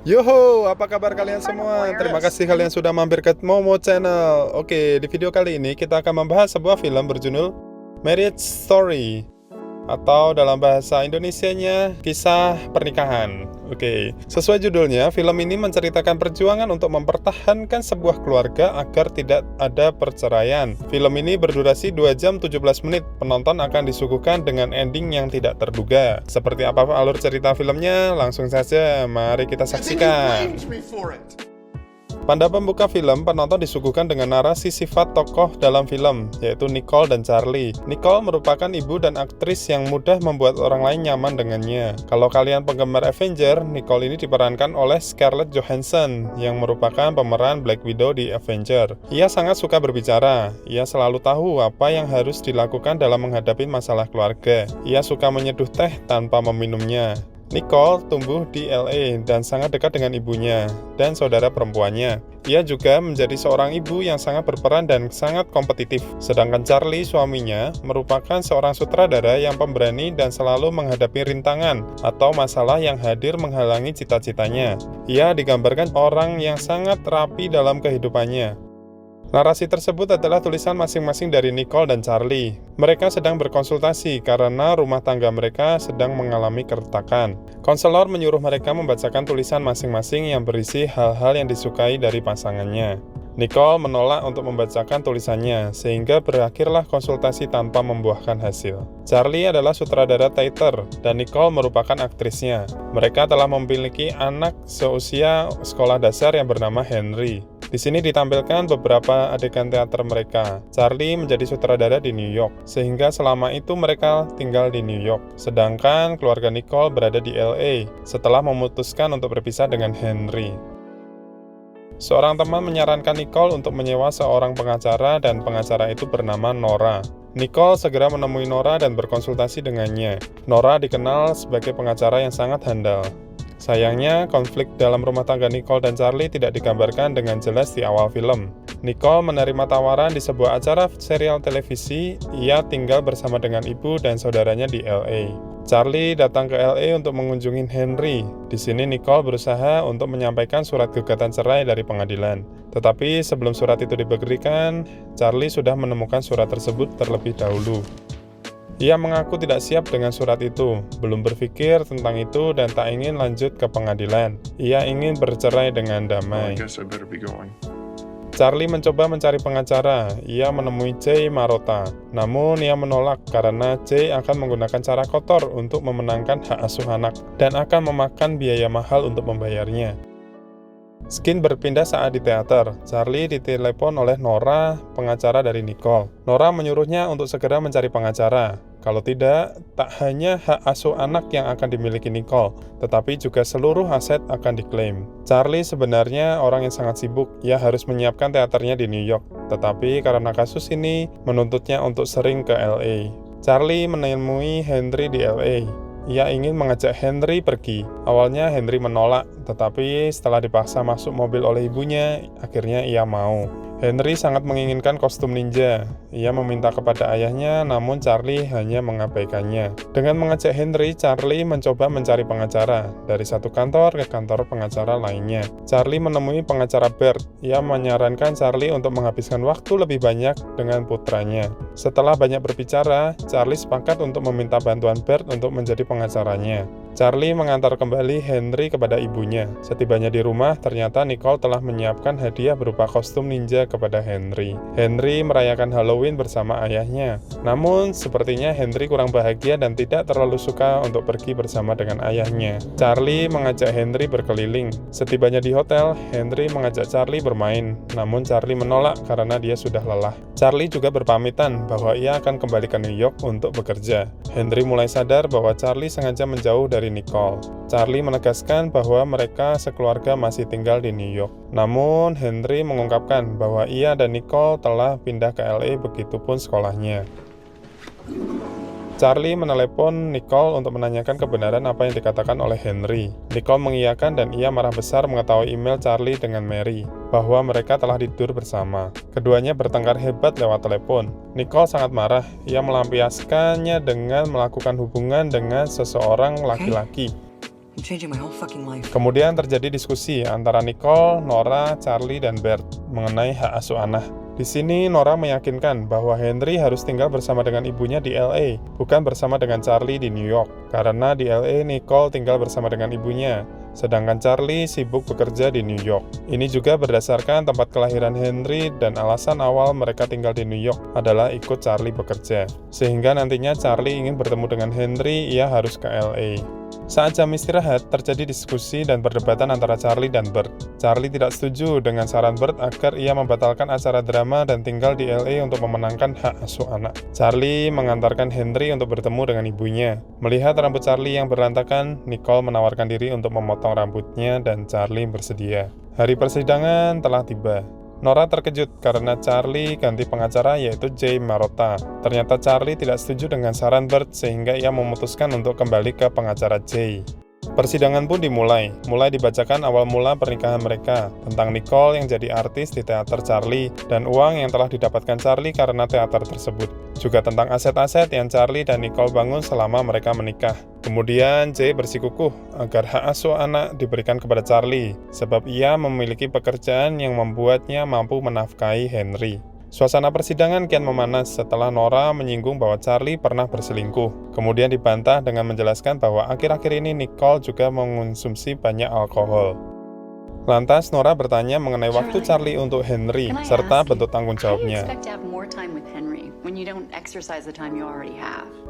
Yoho, apa kabar kalian semua? Terima kasih kalian sudah mampir ke Momo Channel. Oke, di video kali ini kita akan membahas sebuah film berjudul Marriage Story, atau dalam bahasa Indonesianya kisah pernikahan. Oke, sesuai judulnya, film ini menceritakan perjuangan untuk mempertahankan sebuah keluarga agar tidak ada perceraian. Film ini berdurasi 2 jam 17 menit. Penonton akan disuguhkan dengan ending yang tidak terduga. Seperti apa alur cerita filmnya? Langsung saja, mari kita saksikan. Pada pembuka film, penonton disuguhkan dengan narasi sifat tokoh dalam film, yaitu Nicole dan Charlie. Nicole merupakan ibu dan aktris yang mudah membuat orang lain nyaman dengannya. Kalau kalian penggemar Avenger, Nicole ini diperankan oleh Scarlett Johansson, yang merupakan pemeran Black Widow di Avenger. Ia sangat suka berbicara. Ia selalu tahu apa yang harus dilakukan dalam menghadapi masalah keluarga. Ia suka menyeduh teh tanpa meminumnya. Nicole tumbuh di LA dan sangat dekat dengan ibunya dan saudara perempuannya. Ia juga menjadi seorang ibu yang sangat berperan dan sangat kompetitif. Sedangkan Charlie, suaminya, merupakan seorang sutradara yang pemberani dan selalu menghadapi rintangan atau masalah yang hadir menghalangi cita-citanya. Ia digambarkan orang yang sangat rapi dalam kehidupannya. Narasi tersebut adalah tulisan masing-masing dari Nicole dan Charlie. Mereka sedang berkonsultasi karena rumah tangga mereka sedang mengalami keretakan. Konselor menyuruh mereka membacakan tulisan masing-masing yang berisi hal-hal yang disukai dari pasangannya. Nicole menolak untuk membacakan tulisannya, sehingga berakhirlah konsultasi tanpa membuahkan hasil. Charlie adalah sutradara teater, dan Nicole merupakan aktrisnya. Mereka telah memiliki anak seusia sekolah dasar yang bernama Henry. Di sini ditampilkan beberapa adegan teater mereka. Charlie menjadi sutradara di New York, sehingga selama itu mereka tinggal di New York. Sedangkan keluarga Nicole berada di LA, setelah memutuskan untuk berpisah dengan Henry. Seorang teman menyarankan Nicole untuk menyewa seorang pengacara dan pengacara itu bernama Nora. Nicole segera menemui Nora dan berkonsultasi dengannya. Nora dikenal sebagai pengacara yang sangat handal. Sayangnya, konflik dalam rumah tangga Nicole dan Charlie tidak digambarkan dengan jelas di awal film. Nicole menerima tawaran di sebuah acara serial televisi. Ia tinggal bersama dengan ibu dan saudaranya di LA. Charlie datang ke LA untuk mengunjungi Henry. Di sini Nicole berusaha untuk menyampaikan surat gugatan cerai dari pengadilan. Tetapi sebelum surat itu diberikan, Charlie sudah menemukan surat tersebut terlebih dahulu. Ia mengaku tidak siap dengan surat itu, belum berpikir tentang itu dan tak ingin lanjut ke pengadilan. Ia ingin bercerai dengan damai. Charlie mencoba mencari pengacara. Ia menemui Jay Marotta, namun ia menolak karena Jay akan menggunakan cara kotor untuk memenangkan hak asuh anak dan akan memakan biaya mahal untuk membayarnya. Scene berpindah saat di teater. Charlie ditelepon oleh Nora, pengacara dari Nicole. Nora menyuruhnya untuk segera mencari pengacara. Kalau tidak, tak hanya hak asuh anak yang akan dimiliki Nicole, tetapi juga seluruh aset akan diklaim. Charlie sebenarnya orang yang sangat sibuk. Ia harus menyiapkan teaternya di New York, tetapi karena kasus ini menuntutnya untuk sering ke LA. Charlie menemui Henry di LA. Ia ingin mengajak Henry pergi. Awalnya Henry menolak, tetapi setelah dipaksa masuk mobil oleh ibunya, akhirnya ia mau. Henry sangat menginginkan kostum ninja. Ia meminta kepada ayahnya, namun Charlie hanya mengabaikannya. Dengan mengajak Henry, Charlie mencoba mencari pengacara dari satu kantor ke kantor pengacara lainnya. Charlie menemui pengacara Bert. Ia menyarankan Charlie untuk menghabiskan waktu lebih banyak dengan putranya. Setelah banyak berbicara, Charlie sepakat untuk meminta bantuan Bert untuk menjadi pengacaranya. Charlie mengantar kembali Henry kepada ibunya. Setibanya di rumah, ternyata Nicole telah menyiapkan hadiah berupa kostum ninja kepada Henry. Henry merayakan Halloween bersama ayahnya. Namun, sepertinya Henry kurang bahagia dan tidak terlalu suka untuk pergi bersama dengan ayahnya. Charlie mengajak Henry berkeliling. Setibanya di hotel, Henry mengajak Charlie bermain. Namun Charlie menolak karena dia sudah lelah. Charlie juga berpamitan bahwa ia akan kembali ke New York untuk bekerja. Henry mulai sadar bahwa Charlie sengaja menjauh dari Nicole. Charlie menegaskan bahwa mereka sekeluarga masih tinggal di New York. Namun, Henry mengungkapkan bahwa ia dan Nicole telah pindah ke LA, begitupun sekolahnya. Charlie menelepon Nicole untuk menanyakan kebenaran apa yang dikatakan oleh Henry. Nicole mengiyakan dan ia marah besar mengetahui email Charlie dengan Mary bahwa mereka telah tidur bersama. Keduanya bertengkar hebat lewat telepon. Nicole sangat marah. Ia melampiaskannya dengan melakukan hubungan dengan seseorang laki-laki. I'm changing my whole fucking life. Kemudian terjadi diskusi antara Nicole, Nora, Charlie, dan Bert mengenai hak asuh anak. Di sini Nora meyakinkan bahwa Henry harus tinggal bersama dengan ibunya di LA, bukan bersama dengan Charlie di New York. Karena di LA Nicole tinggal bersama dengan ibunya, sedangkan Charlie sibuk bekerja di New York. Ini juga berdasarkan tempat kelahiran Henry dan alasan awal mereka tinggal di New York adalah ikut Charlie bekerja. Sehingga nantinya Charlie ingin bertemu dengan Henry, ia harus ke LA. Saat jam istirahat, terjadi diskusi dan perdebatan antara Charlie dan Bert. Charlie tidak setuju dengan saran Bert agar ia membatalkan acara drama dan tinggal di LA untuk memenangkan hak asuh anak. Charlie mengantarkan Henry untuk bertemu dengan ibunya. Melihat rambut Charlie yang berantakan, Nicole menawarkan diri untuk memotong rambutnya dan Charlie bersedia. Hari persidangan telah tiba. Nora terkejut karena Charlie ganti pengacara yaitu Jay Marotta. Ternyata Charlie tidak setuju dengan saran Bert sehingga ia memutuskan untuk kembali ke pengacara Jay. Persidangan pun dimulai. Mulai dibacakan awal mula pernikahan mereka, tentang Nicole yang jadi artis di teater Charlie, dan uang yang telah didapatkan Charlie karena teater tersebut. Juga tentang aset-aset yang Charlie dan Nicole bangun selama mereka menikah. Kemudian Jay bersikukuh agar hak asuh anak diberikan kepada Charlie, sebab ia memiliki pekerjaan yang membuatnya mampu menafkahi Henry. Suasana persidangan kian memanas setelah Nora menyinggung bahwa Charlie pernah berselingkuh. Kemudian dibantah dengan menjelaskan bahwa akhir-akhir ini Nicole juga mengonsumsi banyak alkohol. Lantas Nora bertanya mengenai waktu Charlie untuk Henry, serta bentuk tanggung jawabnya.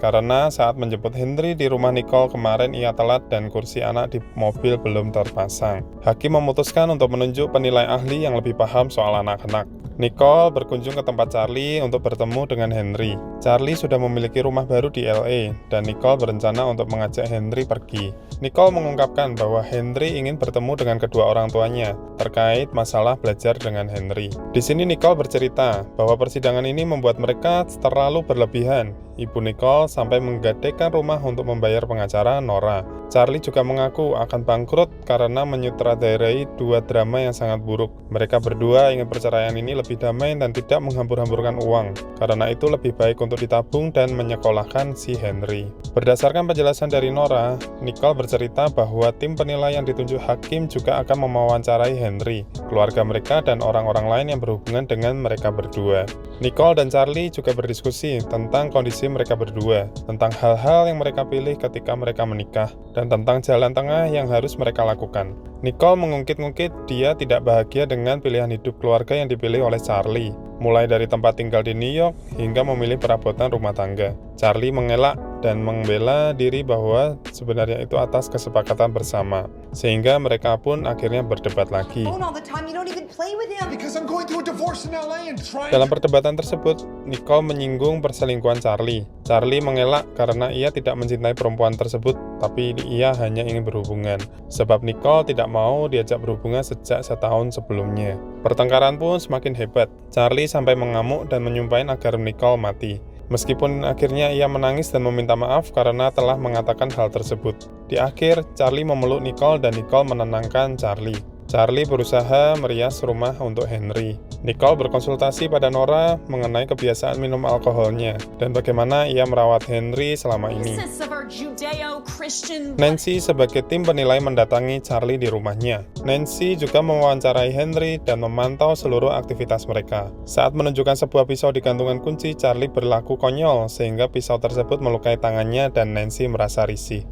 Karena saat menjemput Henry di rumah Nicole kemarin ia telat dan kursi anak di mobil belum terpasang. Hakim memutuskan untuk menunjuk penilai ahli yang lebih paham soal anak-anak. Nicole berkunjung ke tempat Charlie untuk bertemu dengan Henry. Charlie sudah memiliki rumah baru di LA, dan Nicole berencana untuk mengajak Henry pergi. Nicole mengungkapkan bahwa Henry ingin bertemu dengan kedua orang tuanya terkait masalah belajar dengan Henry. Di sini Nicole bercerita bahwa persidangan ini membuat mereka terlalu berlebihan. Ibu Nicole sampai menggadaikan rumah untuk membayar pengacara Nora. Charlie juga mengaku akan bangkrut karena menyutradarai dua drama yang sangat buruk. Mereka berdua ingin perceraian ini lebih damai dan tidak menghambur-hamburkan uang. Karena itu lebih baik untuk ditabung dan menyekolahkan si Henry. Berdasarkan penjelasan dari Nora, Nicole bercerita bahwa tim penilai yang ditunjuk hakim juga akan mewawancarai Henry, keluarga mereka, dan orang-orang lain yang berhubungan dengan mereka berdua. Nicole dan Charlie juga berdiskusi tentang kondisi mereka berdua, tentang hal-hal yang mereka pilih ketika mereka menikah, dan tentang jalan tengah yang harus mereka lakukan. Nicole mengungkit-ungkit dia tidak bahagia dengan pilihan hidup keluarga yang dipilih oleh Charlie, mulai dari tempat tinggal di New York hingga memilih perabotan rumah tangga. Charlie mengelak dan membela diri bahwa sebenarnya itu atas kesepakatan bersama, sehingga mereka pun akhirnya berdebat lagi. Dalam perdebatan tersebut, Nicole menyinggung perselingkuhan Charlie. Charlie mengelak karena ia tidak mencintai perempuan tersebut, tapi ia hanya ingin berhubungan, sebab Nicole tidak mau diajak berhubungan sejak setahun sebelumnya. Pertengkaran pun semakin hebat. Charlie sampai mengamuk dan menyumpahin agar Nicole mati. Meskipun akhirnya ia menangis dan meminta maaf karena telah mengatakan hal tersebut. Di akhir, Charlie memeluk Nicole dan Nicole menenangkan Charlie. Charlie berusaha merias rumah untuk Henry. Nicole berkonsultasi pada Nora mengenai kebiasaan minum alkoholnya dan bagaimana ia merawat Henry selama ini. Nancy sebagai tim penilai mendatangi Charlie di rumahnya. Nancy juga mewawancarai Henry dan memantau seluruh aktivitas mereka. Saat menunjukkan sebuah pisau di gantungan kunci, Charlie berlaku konyol sehingga pisau tersebut melukai tangannya dan Nancy merasa risih.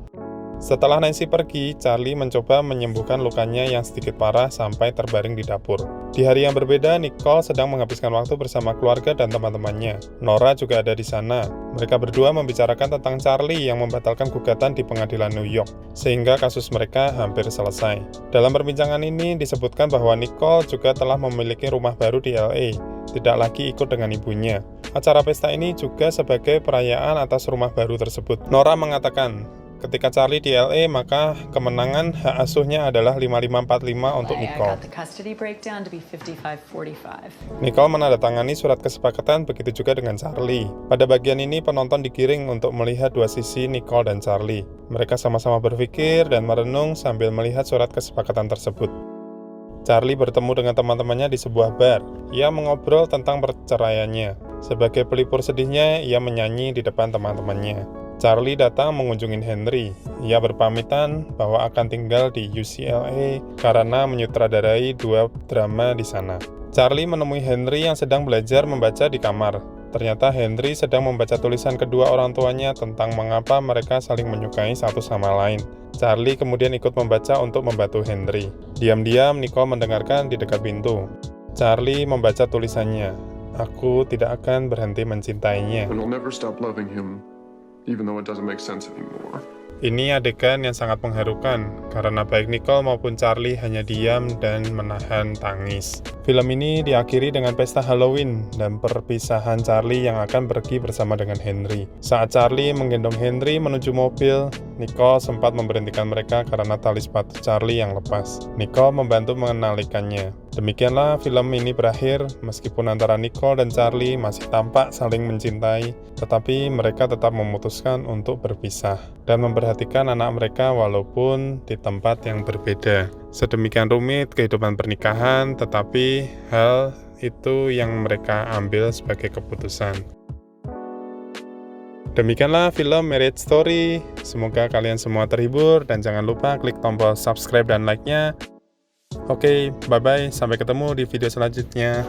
Setelah Nancy pergi, Charlie mencoba menyembuhkan lukanya yang sedikit parah sampai terbaring di dapur. Di hari yang berbeda, Nicole sedang menghabiskan waktu bersama keluarga dan teman-temannya. Nora juga ada di sana. Mereka berdua membicarakan tentang Charlie yang membatalkan gugatan di pengadilan New York, sehingga kasus mereka hampir selesai. Dalam perbincangan ini disebutkan bahwa Nicole juga telah memiliki rumah baru di LA, tidak lagi ikut dengan ibunya. Acara pesta ini juga sebagai perayaan atas rumah baru tersebut. Nora mengatakan, ketika Charlie di LA, maka kemenangan hak asuhnya adalah 55-45 untuk Nicole. Nicole menandatangani surat kesepakatan, begitu juga dengan Charlie. Pada bagian ini, penonton digiring untuk melihat dua sisi Nicole dan Charlie. Mereka sama-sama berpikir dan merenung sambil melihat surat kesepakatan tersebut. Charlie bertemu dengan teman-temannya di sebuah bar. Ia mengobrol tentang perceraiannya. Sebagai pelipur sedihnya, ia menyanyi di depan teman-temannya. Charlie datang mengunjungi Henry. Ia berpamitan bahwa akan tinggal di UCLA karena menyutradarai 2 drama di sana. Charlie menemui Henry yang sedang belajar membaca di kamar. Ternyata Henry sedang membaca tulisan kedua orang tuanya tentang mengapa mereka saling menyukai satu sama lain. Charlie kemudian ikut membaca untuk membantu Henry. Diam-diam Nicole mendengarkan di dekat pintu. Charlie membaca tulisannya. Aku tidak akan berhenti mencintainya. And I'll never stop loving him, even though it doesn't make sense anymore. Ini adegan yang sangat mengharukan, karena baik Nicole maupun Charlie hanya diam dan menahan tangis. Film ini diakhiri dengan pesta Halloween dan perpisahan Charlie yang akan pergi bersama dengan Henry. Saat Charlie menggendong Henry menuju mobil, Nicole sempat memberhentikan mereka karena tali sepatu Charlie yang lepas. Nicole membantu mengenalikannya. Demikianlah film ini berakhir, meskipun antara Nicole dan Charlie masih tampak saling mencintai, tetapi mereka tetap memutuskan untuk berpisah dan memperhatikan anak mereka walaupun di tempat yang berbeda. Sedemikian rumit kehidupan pernikahan, tetapi hal itu yang mereka ambil sebagai keputusan. Demikianlah film Marriage Story. Semoga kalian semua terhibur dan jangan lupa klik tombol subscribe dan like-nya. Oke, bye-bye. Sampai ketemu di video selanjutnya.